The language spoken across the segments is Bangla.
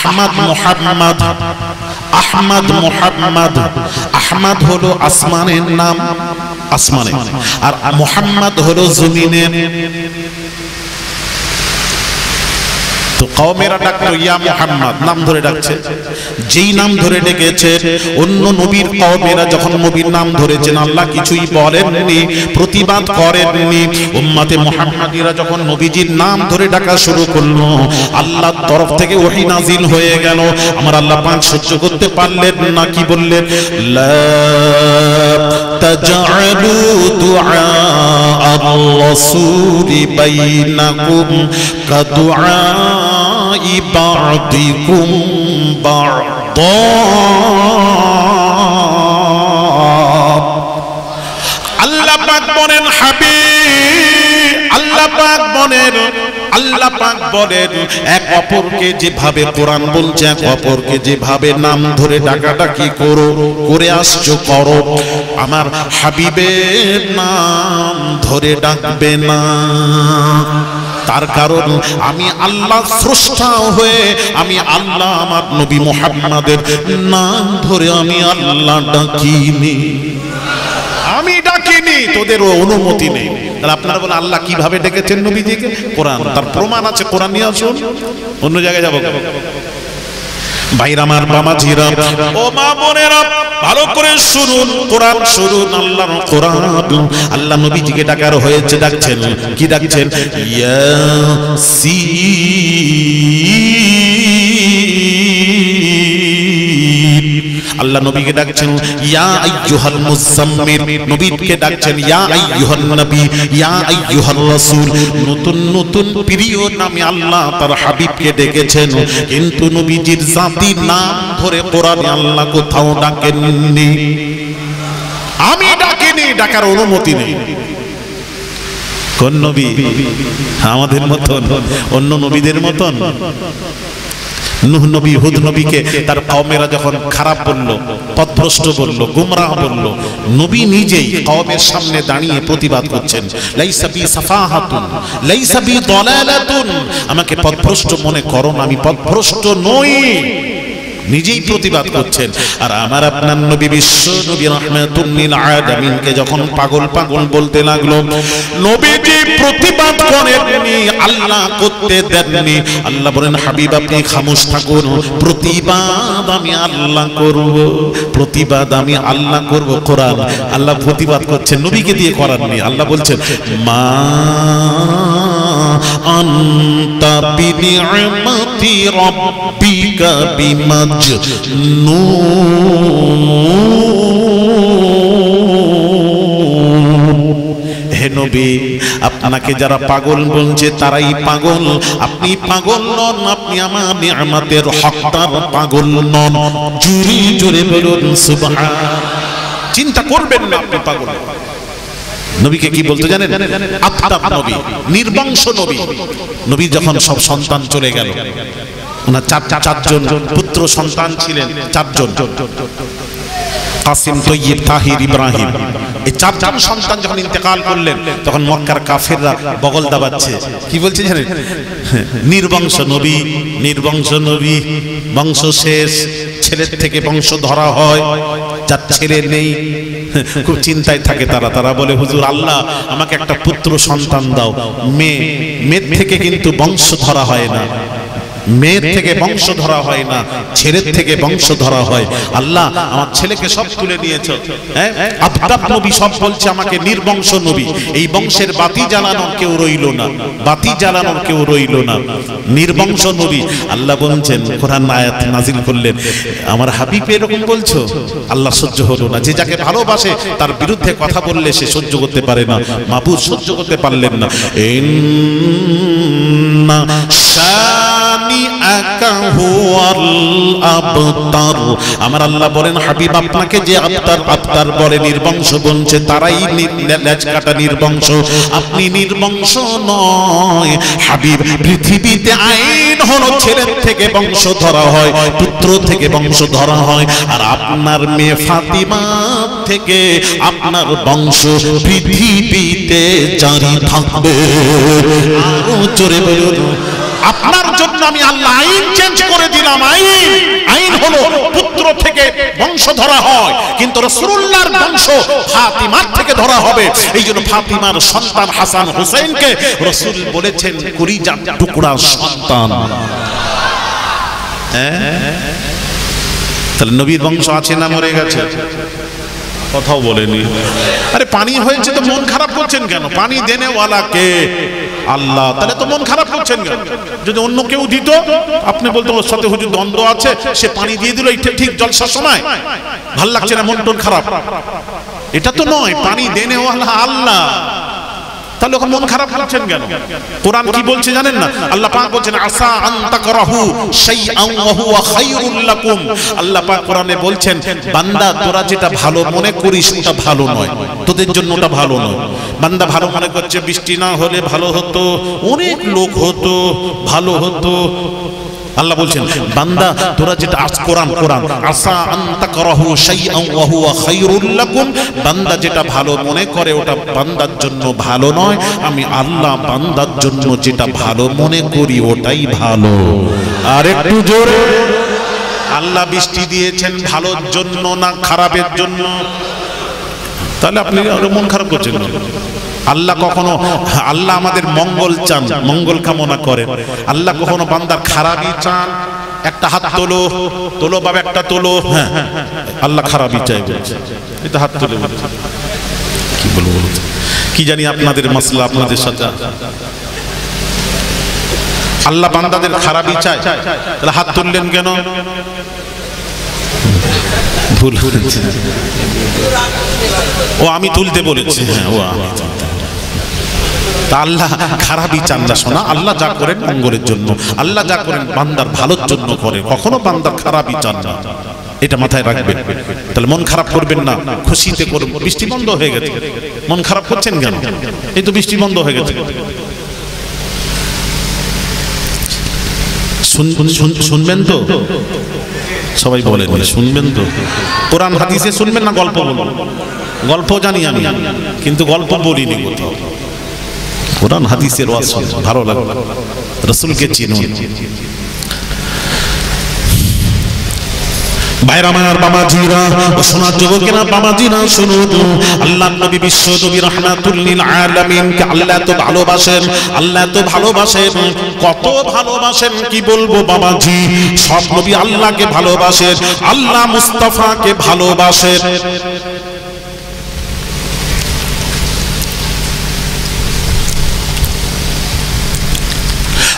আহমদ মুহাম্মদ, আহমদ মুহাম্মদ। আহমদ হলো আসমানের নাম, আসমানে, আর মুহাম্মদ হলো জমিনের। তো কওমেরা ডাকতো ইয়া মুহাম্মদ, নাম ধরে ডাকছে। যেই নাম ধরে ডেকেছে, অন্য নবীর কওমেরা যখন নবীর নাম ধরেছেন আল্লাহ কিছুই বলেননি, প্রতিবাদ করেননি। উম্মতে মুহাম্মাদিরা যখন নবীজির নাম ধরে ডাকা শুরু করলো, আল্লাহর তরফ থেকে ওহী নাজিল হয়ে গেল। আমার আল্লাহ পাক সহ্য করতে পারলেন না, কি বললেন? লা তাজআলু দুআ আর-রাসূলি বাইনাকুম কাদুআ বা'দিকুম বা'দা। আল্লাহ পাক বলেন হাবিব, আল্লাহ পাক বলেন, আল্লাহ পাক বলেন এক অপরকে যেভাবে কোরআন বলছে, এক অপরকে যেভাবে নাম ধরে ডাকাডাকি করো, করে আসছো করো, আমার হাবিবের নাম ধরে ডাকবে না। তার কারণ আমি আল্লাহ স্রষ্টা হয়ে, আমি আল্লাহ আমার নবী মুহাম্মাদের নাম ধরে আমি আল্লাহ ডাকিনি, আমি ডাকিনি, তোদের অনুমতি নেই। তাহলে আপনারা বলে আল্লাহ কিভাবে ডেকেছেন নবীজিকে? কোরআন, তার প্রমাণ আছে, কোরআন নিয়ে আসুন। অন্য জায়গায় যাবো? ভাইরা আমার, বামাজিরা, ও মা বোনেরা, ভালো করে শুনুন, কোরআন শুনুন, আল্লাহর কোরআন। আল্লাহ নবীজিকে ডাকার হয়েছে, ডাকছেন কি? ডাকছেন ইয়াসিন। আল্লাহ নবীকে ডাকছেন ইয়া আইয়ুহাল মুযাম্মিল, নবীকে ডাকছেন ইয়া আইয়ুহান নবী, ইয়া আইয়ুহার রাসূল। নতুন নতুন প্রিয় নামে আল্লাহ তার হাবিবকে ডেকেছেন, কিন্তু নবীজির জাতির নাম ধরে কোরআনে আল্লাহ কোথাও ডাকেননি। আমি ডাকিনি, ডাকার অনুমতি নেই। কোন নবী? আমাদের মতন, অন্য নবীদের মতন? নূহ নবী, হুদ নবীকে তার কওমেরা যখন খারাপ বলল, পথভ্রষ্ট বলল, গুমরাহ বলল, নবী নিজেই কওমের সামনে দাঁড়িয়ে প্রতিবাদ করছেন, লাইসা বি সাফাহাতুন লাইসা বি দালালাতুন, আমাকে পথভ্রষ্ট মনে করো না, আমি পথভ্রষ্ট নই, নিজেই প্রতিবাদ করছেন। আর আমার আপনার নবী বিশ্ব নবী রাহমাতুল লিল আলামিনকে যখন পাগল পাগল বলতে লাগলো, নবীজি প্রতিবাদ করেননি, আল্লাহ করতে দেননি। আল্লাহ বলেন হাবিব আপনি খামোশ থাকুন, প্রতিবাদ আমি আল্লাহ করব, প্রতিবাদ আমি আল্লাহ করব। কোরআন আল্লাহ প্রতিবাদ করছেন, নবীকে দিয়ে করাননি। আল্লাহ বলছেন মা আনতা বিনি'মাতি রাব্বিকা বিমাজনুন। হে নবী, আপনাকে যারা পাগল বলছে তারাই পাগল, আপনি পাগল নন, আপনি আমার নিয়ামতের হকদার, পাগল নন। জোরে জোরে বলুন সুবহান। চিন্তা করবেন না আপনি পাগল। নবীকে কি বলতে জানেন? আফতাব নবী, নির্বংশ নবী। নবী যখন সব সন্তান চলে গেল, ওনার চারজন পুত্র সন্তান ছিলেন, চারজন, কাসিম, তৈয়ব, তাহির, ইব্রাহিম। এই চারজন সন্তান যখন ইন্তেকাল করলেন, তখন মক্কার কাফেররা বগল দাবাচ্ছে, কি বলছে জানেন? নির্বংশ নবী, নির্বংশ নবী, বংশ শেষ, ছেলের থেকে বংশ ধরা হয়, যার ছেলে নেই খুব চিন্তায় থাকে তারা। তারা বলে হুজুর আল্লাহ আমাকে একটা পুত্র সন্তান দাও। মেয়ের থেকে কিন্তু বংশ ধরা হয় না, মেয়ের থেকে বংশ ধরা হয় না, ছেলের থেকে বংশ ধরা হয়। আল্লাহ আমার ছেলেকে সব তুলে নিয়েছ। আফতাব নবী সব বলছে আমাকে নির্বংশ নবী, এই বংশের বাতি জ্বালানোর কেউ রইল না, বাতি জ্বালানোর কেউ রইল না, নির্বংশ নবী। আল্লাহ বলছেন, কোরআন আয়াত নাজিল করলেন, আমার হাবিব এরকম বলছো? আল্লাহ সহ্য হলো না। যে যাকে ভালোবাসে তার বিরুদ্ধে কথা বললে সে সহ্য করতে পারে না, মাবুদ সহ্য করতে পারলেন না। আমার আল্লাহ বলেন হাবিব আপনাকে যে আফতার বলে, নির্বংশ বলছে, তারাই লেজ কাটা নির্বংশ, আপনি নির্বংশ নয়। হাবিব পৃথিবীতে আইন হলো ছেলের থেকে বংশ ধরা হয়, পুত্র থেকে বংশ ধরা হয়, আর আপনার মেয়ে ফাতিমা থেকে আপনার বংশ পৃথিবীতে জারি থাকবে। আরো জোরে বলুন আপনার জন্য আমি আল্লাহ আইন চেঞ্জ করে দিলাম। আইন হলো পুত্র থেকে বংশ ধরা হয়, কিন্তু রাসূলুল্লাহর বংশ ফাতিমার থেকে ধরা হবে। এই জন্য ফাতিমার সন্তান হাসান হুসাইনকে রাসূল বলেছেন কলিজার টুকরা সন্তান। তাহলে নবীর বংশ আছে না মরে গেছে? কথাও বলেনি। আরে পানি হয়েছে তো মন খারাপ করছেন কেন? পানি দেনেওয়ালা কে? আল্লাহ। তাহলে তো মন খারাপ করছেন কেন? যদি অন্য কেউ দিত আপনি বলতেন ওর সাথে হুজুর দ্বন্দ্ব আছে, সে পানি দিয়ে দিল ঠিক জলসার সময়, ভাল লাগছে না, মন টন খারাপ। এটা তো নয়, পানি দেনেওয়ালা আল্লাহ। তাহলে ওখানে মন খারাপ করছেন কেন? কোরআন কি বলছে জানেন না? আল্লাহ পাক বলছেন আসা আন তাকরাহু শাইআন ওয়া হুয়া খায়রুল লাকুম। আল্লাহ পাক কোরআনে বলছেন বান্দা তোরা যেটা ভালো মনে করিস ওটা ভালো নয়, তোদের জন্য ওটা ভালো নয়। বান্দা ভালো মনে করছে বৃষ্টি না হলে ভালো হতো, অনেক লোক হতো, ভালো হতো। আল্লাহ বলছেন বান্দা তোরা যেটা কোরআন আসা আন তাকরাহু শাইআন ওয়া হুয়া খায়রুল লাকুম, বান্দা যেটা ভালো মনে করে ওটা বান্দার জন্য ভালো নয়, আমি আল্লাহ বান্দার জন্য যেটা ভালো মনে করি ওটাই ভালো। আর একটু জোরে। আল্লাহ বৃষ্টি দিয়েছেন ভালোর জন্য না খারাপের জন্য? তাহলে আপনি মন খারাপ করছেন না। আল্লাহ কখনো, আল্লাহ আমাদের মঙ্গল চান, মঙ্গল কামনা করেন। আল্লাহ কখনো বান্দার খারাপই চান? একটা হাত তোলো, তোলো বাবা একটা তোলো। হ্যাঁ আল্লাহ খারাপই চাই বলছে, এটা হাত তোলে বলছে। কি বলবো কি জানি আপনাদের মাসলা আপনাদের সাথে। আল্লাহ বান্দাদের খারাপই চায়, তাহলে হাত তুললেন কেন? ভুল হয়েছে। ও আমি তুলতে বলেছি। হ্যাঁ ও আমি তুলতে। তা আল্লাহ খারাপই চান না শোনা। আল্লাহ যা করেন মঙ্গলের জন্য, আল্লাহ যা করেন বান্দার ভালোর জন্য করে, কখনো বান্দার খারাপই চান না। এটা মাথায় রাখবেন। তাহলে মন খারাপ করবেন না, খুশিতে করবেন। বৃষ্টি বন্ধ হয়ে গেছে, মন খারাপ করছেন কেন? এই তো বৃষ্টি বন্ধ হয়ে গেছে। শুনবেন তো সবাই বলেন, শুনবেন তো? কোরআন হাদিসে শুনবেন না গল্প বলবেন? গল্প জানি আমি, কিন্তু গল্প বলিনি কোথাও। কোরআন হাদিসের ওয়াজ ভালো লাগে, রাসূলকে চিনুন। ভাইরা আমার বাবাজিরা ও সোনার যুবকেরা বাবাজিরা শুনুন, আল্লাহর নবী বিশ্ব নবী রাহমাতুল লিল আলামিন কে আল্লাহ তো ভালোবাসেন, আল্লাহ তো ভালোবাসেন, কত ভালোবাসেন কি বলবো বাবাজি। সব নবী আল্লাহকে ভালোবাসেন, আল্লাহ মুস্তাফাকে ভালোবাসেন।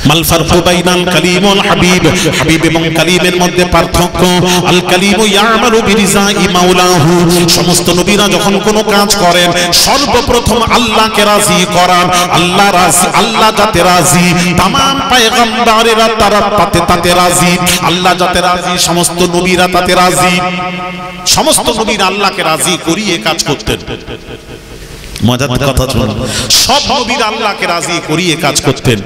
মাল ফারকু বাইনাল কালিম ওয়াল হাবিব, হাবিব এবং কালিমের মধ্যে পার্থক্য। আল কালিমু ইয়ামালু বিরিজাই মাওলাহু, সমস্ত নবীরা যখন কোনো কাজ করেন সর্বপ্রথম আল্লাহকে রাজি করান। আল্লাহ রাজি, আল্লাহ যাতে রাজি, तमाम পয়গম্বরেরা তারা তাতে রাজি। আল্লাহ যাতে রাজি, সমস্ত নবীরা তাতে রাজি। সমস্ত নবীরা আল্লাহকে রাজি করিয়ে কাজ করতেন। মজার কথা শুনুন, সব নবীরা আল্লাহকে রাজি করিয়ে কাজ করতেন।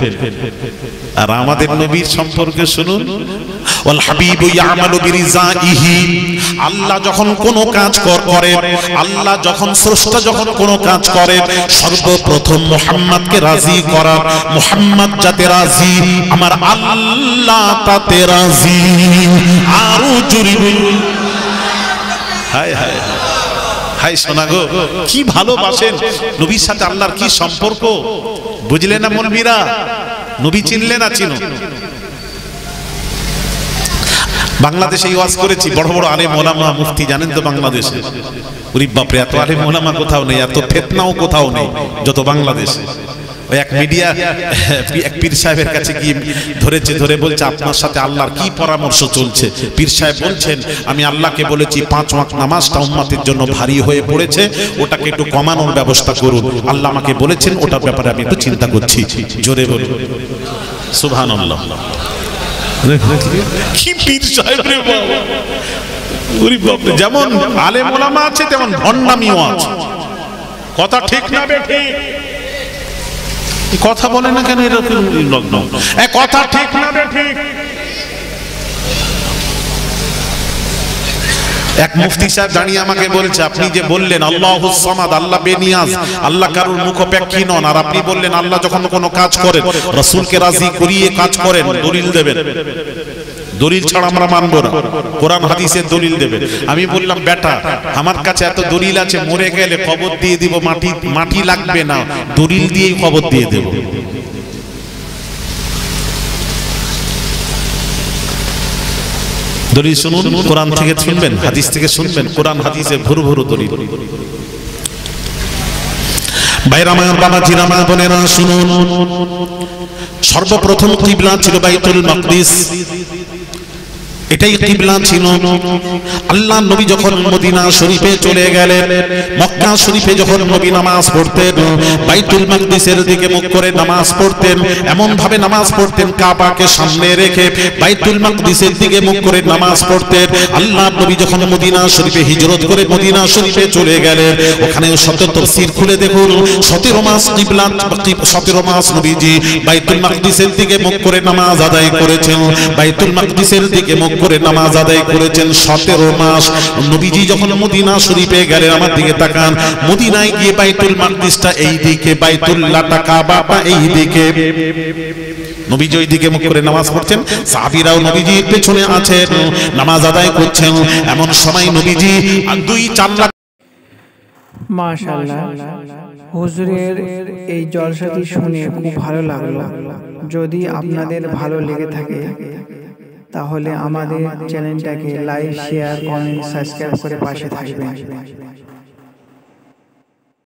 আর আমাদের নবীর সম্পর্কে শুনুন, ওয়াল হাবিবু ইয়ামালু বিরিজাইহি, আল্লাহ যখন কোনো কাজ করে, আল্লাহ যখন স্রষ্টা যখন কোনো কাজ করে, সর্বপ্রথম মুহাম্মদকে রাজি করা। মুহাম্মদ যাতে রাজি, আমার আল্লাহ তাতে রাজি। আরো জোরে বলুন হায় হায় হায়। শোনা গো, কি ভালোবাসেন নবীর সাথে আল্লাহর কি সম্পর্ক, বুঝলে না মৌলবীরা? নবী চিনলে না চিনো? বাংলাদেশে ওয়াজ করেছি, বড় বড় আলেম ওলামা মুফতি জানেন তো বাংলাদেশে। ওরে বাপরে, এত আলেম ওলামা কোথাও নেই, এত ফিতনাও কোথাও নেই যত বাংলাদেশে। ওই এক মিডিয়া এক পীর সাহেবের কাছে গিয়ে ধরে বলছে আপনার সাথে আল্লাহর কি পরামর্শ চলছে? পীর সাহেব বলছেন আমি আল্লাহকে বলেছি 5 ওয়াক্ত নামাজটা উম্মতের জন্য ভারী হয়ে পড়েছে, ওটাকে একটু কমানোর ব্যবস্থা করুন। আল্লাহ আমাকে বলেছেন ওটার ব্যাপারে আমি একটু চিন্তা করছি। জোরে বলুন সুবহানাল্লাহ। কি পীর সাহেব রে বাবা, ওরে বাবা। যেমন আলেম ওলামা আছে তেমন ভণ্ডামিও আছে। কথা ঠিক না বেঠিক? কথা বলে না কেন এরকম লগ্ন? কথা ঠিক না বেঠিক? এক মুফতি সাহেব দাঁড়িয়ে আমাকে বলছে, আপনি যে বললেন আল্লাহুস সামাদ, আল্লাহ বেনিয়াজ, আল্লাহ কারোর মুখাপেক্ষী নন, আর আপনি বললেন আল্লাহ যখন কোনো কাজ করেন রাসূলকে রাজি করিয়ে কাজ করেন, দলিল দেবেন। দলিল ছাড়া আমরা মানবো না, কোরআন হাদিসের দলিল দেবে। আমি বললাম বেটা, আমার কাছে এত দলিল আছে, মরে গেলে কবর দিয়ে দিব, মাটি লাগবে না, দলিল দিয়েই কবর দিয়ে দেব। দলিল শুনুন, কোরআন থেকে শুনবেন, হাদিস থেকে শুনবেন, কোরআন হাদিসে ভুরু ভুরু দলিল। ভাইরা আমার, বাবাজিরা, মা বোনেরা শুনুন, সর্বপ্রথম কিবলা ছিল বাইতুল মাকদিস, এটাই কিবলা ছিল। আল্লাহ নবী যখন মদিনা শরীফে চলে গেলেন, মক্কা শরীফে যখন নবী নামাজ পড়তেন, বাইতুল মাকদিসের দিকে মুখ করে নামাজ পড়তেন, এমন ভাবে নামাজ পড়তেন কাবাকে সামনে রেখে বাইতুল মাকদিসের দিকে মুখ করে নামাজ পড়তেন। আল্লাহ নবী যখন মদিনা শরীফে হিজরত করে মদিনা শরীফে চলে গেলেন, ওখানে শত তাফসীর খুলে দেখুন, 17 মাস কিবলা, 17 মাস নবীজি বাইতুল মাকদিসের দিকে মুখ করে নামাজ আদায় করেছেন, বাইতুল মাকদিসের দিকে মুখ করে নামাজ আদায় করেছেন 17 মাস। নবীজি যখন মদিনা শরীফে গেলেন, আমার দিকে তাকান, মদিনায় গিয়ে বাইতুল মাকদিসটা এই দিকে, বাইতুল্লাহটা কাবাটা এই দিকে, নবীজি ওই দিকে মুখ করে নামাজ পড়ছেন, সাহাবীরাও নবীজির পেছনে আছেন, নামাজ আদায় করছেন। এমন সময় নবীজি 2-4 লাখ। মাশাআল্লাহ, হুজুরের এই জলসাটি শুনে খুব ভালো লাগলো। যদি আপনাদের ভালো লেগে থাকে তাহলে আমাদের চ্যানেলটাকে লাইক, শেয়ার, কমেন্ট, সাবস্ক্রাইব করে পাশে থাকবেন।